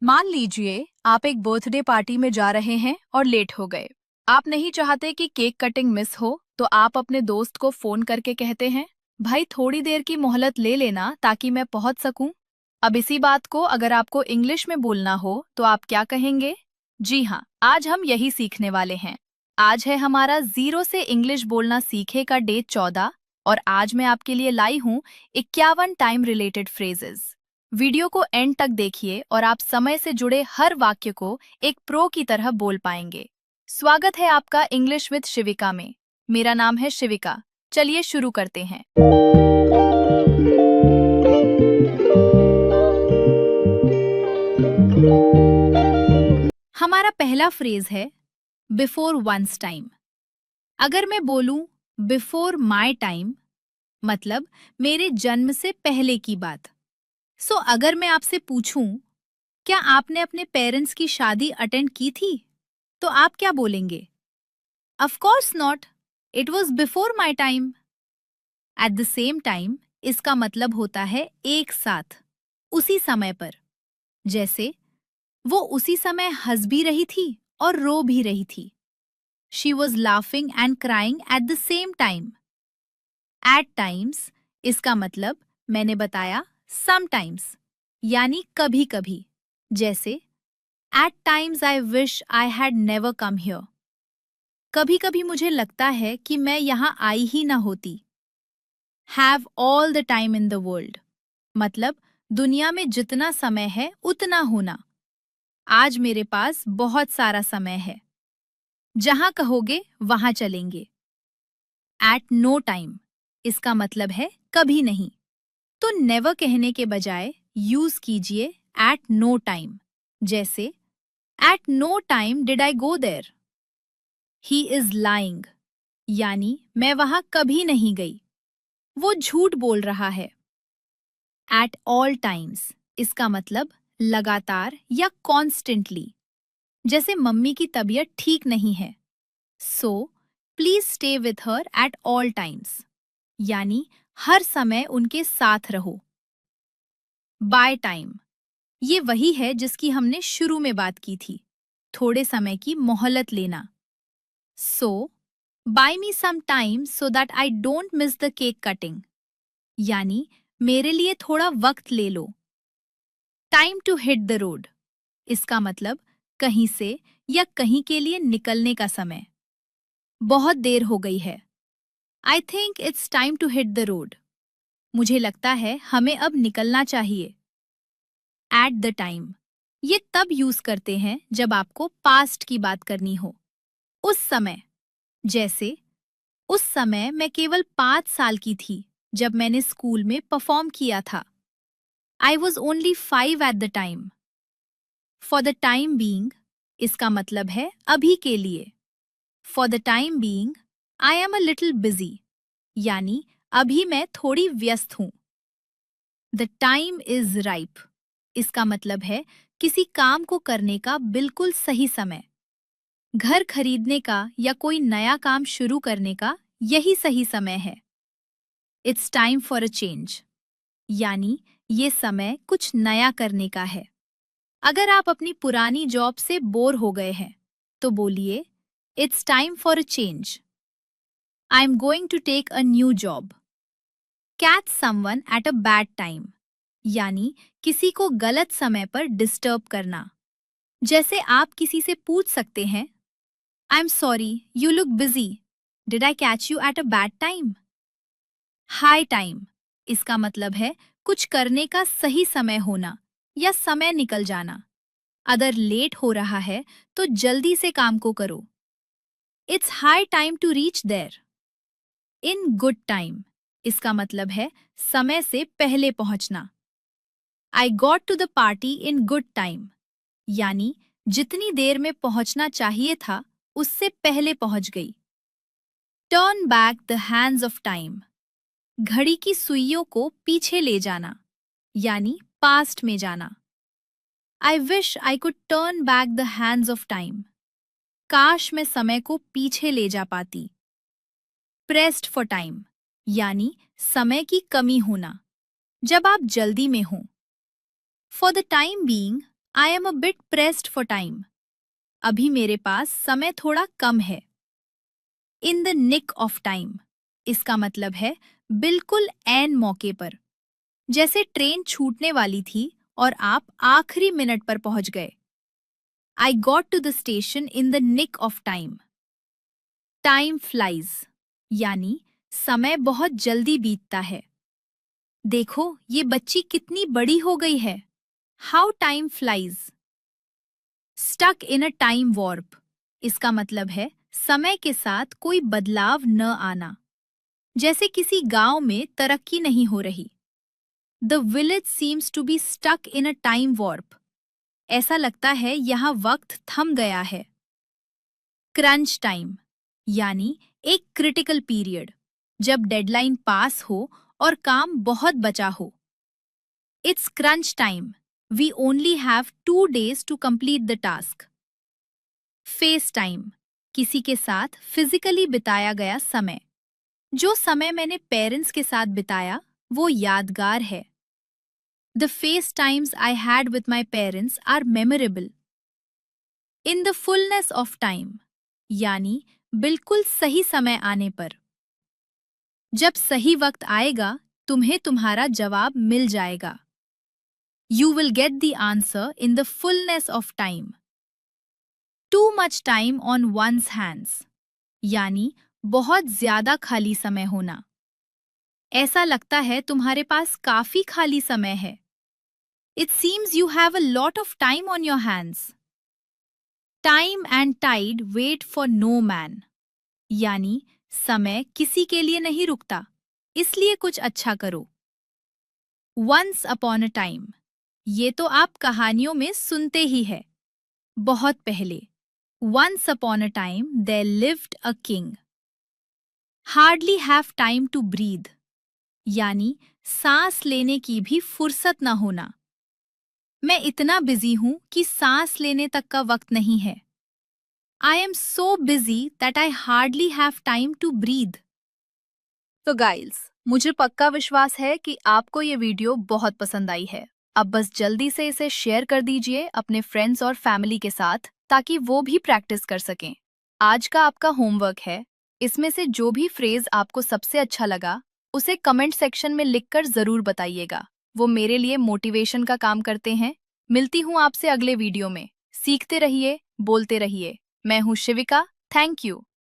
मान लीजिए आप एक बर्थडे पार्टी में जा रहे हैं और लेट हो गए। आप नहीं चाहते कि केक कटिंग मिस हो, तो आप अपने दोस्त को फोन करके कहते हैं, भाई थोड़ी देर की मोहलत ले लेना ताकि मैं पहुंच सकूं। अब इसी बात को अगर आपको इंग्लिश में बोलना हो तो आप क्या कहेंगे? जी हाँ, आज हम यही सीखने वाले हैं। आज है हमारा जीरो से इंग्लिश बोलना सीखे का डे 14 और आज मैं आपके लिए लाई हूँ 51 टाइम रिलेटेड फ्रेजेस। वीडियो को एंड तक देखिए और आप समय से जुड़े हर वाक्य को एक प्रो की तरह बोल पाएंगे। स्वागत है आपका इंग्लिश विद शिविका में। मेरा नाम है शिविका। चलिए शुरू करते हैं। हमारा पहला फ्रेज है बिफोर वंस टाइम। अगर मैं बोलूं बिफोर माय टाइम, मतलब मेरे जन्म से पहले की बात। अगर मैं आपसे पूछूं, क्या आपने अपने पेरेंट्स की शादी अटेंड की थी? तो आप क्या बोलेंगे? Of course not. It was before my time. At the same time इसका मतलब होता है एक साथ, उसी समय पर। जैसे वो उसी समय हंस भी रही थी और रो भी रही थी। She was laughing and crying at the same time. At times इसका मतलब मैंने बताया sometimes, यानी कभी कभी। जैसे At times I wish I had never come here. कभी कभी मुझे लगता है कि मैं यहाँ आई ही ना होती। Have all the time in the world, मतलब दुनिया में जितना समय है उतना होना। आज मेरे पास बहुत सारा समय है। जहां कहोगे वहां चलेंगे। एट नो टाइम इसका मतलब है कभी नहीं। तो नेवर कहने के बजाय यूज कीजिए एट नो टाइम। जैसे at no time did I go there. He is lying, यानी मैं वहां कभी नहीं गई। वो झूठ बोल रहा है। एट ऑल टाइम्स इसका मतलब लगातार या कॉन्स्टेंटली। जैसे मम्मी की तबीयत ठीक नहीं है, so please stay with her at all times, यानी हर समय उनके साथ रहो। बाय टाइम ये वही है जिसकी हमने शुरू में बात की थी, थोड़े समय की मोहलत लेना। So buy me some time so that I don't miss the cake cutting, यानी मेरे लिए थोड़ा वक्त ले लो। Time to hit the road इसका मतलब कहीं से या कहीं के लिए निकलने का समय। बहुत देर हो गई है। I think it's time to hit the road, मुझे लगता है हमें अब निकलना चाहिए। एट द टाइम ये तब यूज करते हैं जब आपको पास्ट की बात करनी हो। उस समय, जैसे उस समय मैं केवल 5 साल की थी जब मैंने स्कूल में परफॉर्म किया था। I was only 5 at the time. For the time being इसका मतलब है अभी के लिए। For the time being I am a little busy, यानी अभी मैं थोड़ी व्यस्त हूं। द टाइम इज राइप इसका मतलब है किसी काम को करने का बिल्कुल सही समय। घर खरीदने का या कोई नया काम शुरू करने का यही सही समय है। It's time for a change, यानी ये समय कुछ नया करने का है। अगर आप अपनी पुरानी जॉब से बोर हो गए हैं, तो बोलिए it's time for a change. I am going to take a new job. Catch someone at a bad time, यानी किसी को गलत समय पर डिस्टर्ब करना। जैसे आप किसी से पूछ सकते हैं, I am sorry you look busy, did I catch you eight a bad time? High time इसका मतलब है कुछ करने का सही समय होना या समय निकल जाना। अगर लेट हो रहा है तो जल्दी से काम को करो। It's high time to reach there. In good time इसका मतलब है समय से पहले पहुंचना। I got to the party in good time, यानी जितनी देर में पहुंचना चाहिए था उससे पहले पहुंच गई। Turn back the hands of time, घड़ी की सुइयों को पीछे ले जाना, यानी पास्ट में जाना। I wish I could turn back the hands of time, काश मैं समय को पीछे ले जा पाती। प्रेस्ड फॉर टाइम, यानी समय की कमी होना, जब आप जल्दी में हों। For the time being I am a bit pressed for time. अभी मेरे पास समय थोड़ा कम है। In the nick of time, इसका मतलब है बिल्कुल ऐन मौके पर, जैसे ट्रेन छूटने वाली थी और आप आखिरी मिनट पर पहुंच गए। I got to the station in the nick of time. Time flies, यानी समय बहुत जल्दी बीतता है। देखो ये बच्ची कितनी बड़ी हो गई है। How time flies. Stuck in a time warp, इसका मतलब है समय के साथ कोई बदलाव न आना, जैसे किसी गांव में तरक्की नहीं हो रही। The village seems to be stuck in a time warp, ऐसा लगता है यहाँ वक्त थम गया है। क्रंच टाइम, यानी एक क्रिटिकल पीरियड, जब डेडलाइन पास हो और काम बहुत बचा हो। It's crunch time, we only have 2 days to complete the task. Face time, किसी के साथ फिजिकली बिताया गया समय। जो समय मैंने पेरेंट्स के साथ बिताया वो यादगार है। The face times I had with my parents are memorable. In the fullness of time, यानी बिल्कुल सही समय आने पर। जब सही वक्त आएगा तुम्हें तुम्हारा जवाब मिल जाएगा। You will get the answer in the fullness of time. Too much time on one's hands, यानी बहुत ज्यादा खाली समय होना। ऐसा लगता है तुम्हारे पास काफी खाली समय है। It seems you have a lot of time on your hands. Time and tide wait for no man, यानी समय किसी के लिए नहीं रुकता, इसलिए कुछ अच्छा करो। वंस अपॉन अ टाइम, ये तो आप कहानियों में सुनते ही है। बहुत पहले, once upon a time there lived a king. Hardly have time to breathe, यानी सांस लेने की भी फुर्सत न होना। मैं इतना बिजी हूं कि सांस लेने तक का वक्त नहीं है। I am so busy that I hardly have time to breathe. तो गाइल्स, मुझे पक्का विश्वास है कि आपको ये वीडियो बहुत पसंद आई है। अब बस जल्दी से इसे शेयर कर दीजिए अपने फ्रेंड्स और फैमिली के साथ, ताकि वो भी प्रैक्टिस कर सकें। आज का आपका होमवर्क है, इसमें से जो भी फ्रेज आपको सबसे अच्छा लगा उसे कमेंट सेक्शन में लिखकर जरूर बताइएगा। वो मेरे लिए मोटिवेशन का काम करते हैं। मिलती हूँ आपसे अगले वीडियो में। सीखते रहिए, बोलते रहिए। मैं हूँ शिविका। Thank you.